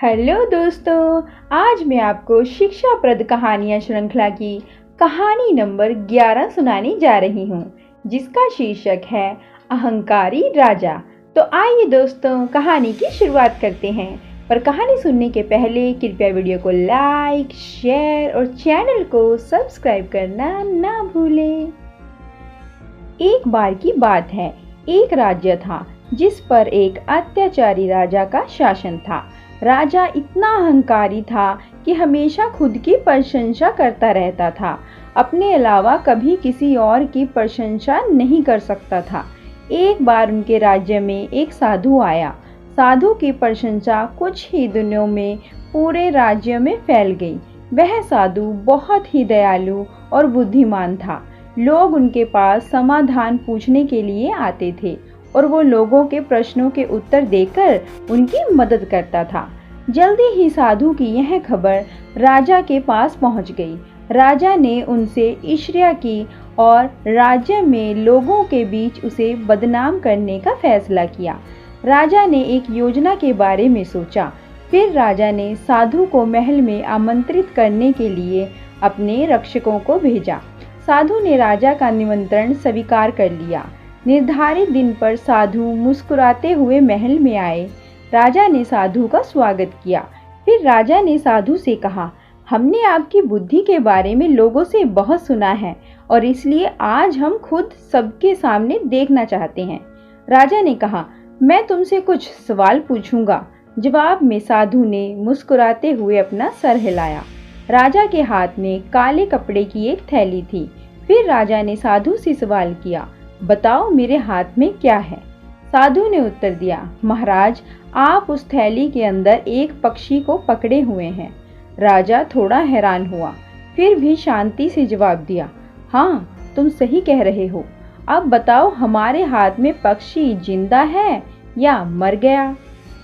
Hello दोस्तों, आज मैं आपको शिक्षाप्रद कहानियाँ श्रृंखला की कहानी नंबर 11 सुनाने जा रही हूँ, जिसका शीर्षक है अहंकारी राजा। तो आइए दोस्तों, कहानी की शुरुआत करते हैं। पर कहानी सुनने के पहले कृपया वीडियो को लाइक, शेयर और चैनल को सब्सक्राइब करना ना भूलें। एक बार की बात है, एक राज्य था जिस पर एक अत्याचारी राजा का शासन था। राजा इतना अहंकारी था कि हमेशा खुद की प्रशंसा करता रहता था, अपने अलावा कभी किसी और की प्रशंसा नहीं कर सकता था। एक बार उनके राज्य में एक साधु आया। साधु की प्रशंसा कुछ ही दिनों में पूरे राज्य में फैल गई। वह साधु बहुत ही दयालु और बुद्धिमान था। लोग उनके पास समाधान पूछने के लिए आते थे और वो लोगों के प्रश्नों के उत्तर देकर उनकी मदद करता था। जल्दी ही साधु की यह खबर राजा के पास पहुंच गई। राजा ने उनसे ईर्ष्या की और राज्य में लोगों के बीच उसे बदनाम करने का फैसला किया। राजा ने एक योजना के बारे में सोचा। फिर राजा ने साधु को महल में आमंत्रित करने के लिए अपने रक्षकों को भेजा। साधु ने राजा का निमंत्रण स्वीकार कर लिया। निर्धारित दिन पर साधु मुस्कुराते हुए महल में आए। राजा ने साधु का स्वागत किया। फिर राजा ने साधु से कहा, हमने आपकी बुद्धि के बारे में लोगों से बहुत सुना है और इसलिए आज हम खुद सबके सामने देखना चाहते हैं। राजा ने कहा, मैं तुमसे कुछ सवाल पूछूंगा। जवाब में साधु ने मुस्कुराते हुए अपना सर हिलाया। राजा के हाथ में काले कपड़े की एक थैली थी। फिर राजा ने साधु से सवाल किया, बताओ मेरे हाथ में क्या है। साधु ने उत्तर दिया, महाराज, आप उस थैली के अंदर एक पक्षी को पकड़े हुए हैं। राजा थोड़ा हैरान हुआ, फिर भी शांति से जवाब दिया, हाँ, तुम सही कह रहे हो। अब बताओ, हमारे हाथ में पक्षी जिंदा है या मर गया?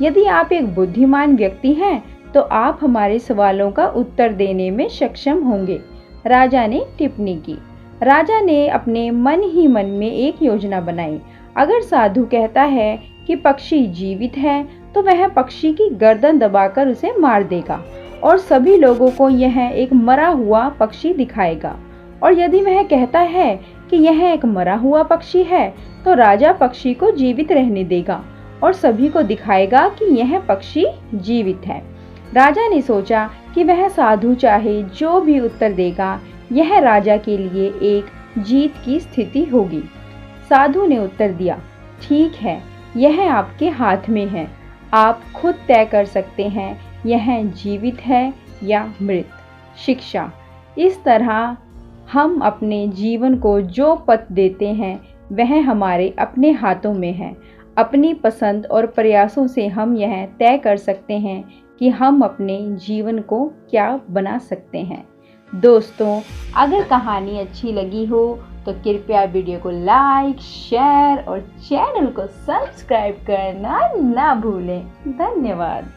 यदि आप एक बुद्धिमान व्यक्ति हैं तो आप हमारे सवालों का उत्तर देने में सक्षम होंगे। राजा ने टिप्पणी की। राजा ने अपने मन ही मन में एक योजना बनाई। अगर साधु कहता है कि पक्षी जीवित है तो वह पक्षी की गर्दन दबाकर उसे मार देगा और सभी लोगों को यह एक मरा हुआ पक्षी दिखाएगा। और यदि वह कहता है कि यह एक मरा हुआ पक्षी है तो राजा पक्षी को जीवित रहने देगा और सभी को दिखाएगा कि यह पक्षी जीवित है। राजा ने सोचा कि वह साधु चाहे जो भी उत्तर देगा, यह राजा के लिए एक जीत की स्थिति होगी। साधु ने उत्तर दिया, ठीक है, यह आपके हाथ में है। आप खुद तय कर सकते हैं यह जीवित है या मृत। शिक्षा। इस तरह हम अपने जीवन को जो पथ देते हैं वह हमारे अपने हाथों में है। अपनी पसंद और प्रयासों से हम यह तय कर सकते हैं कि हम अपने जीवन को क्या बना सकते हैं। दोस्तों, अगर कहानी अच्छी लगी हो तो कृपया वीडियो को लाइक, शेयर और चैनल को सब्सक्राइब करना ना भूलें। धन्यवाद।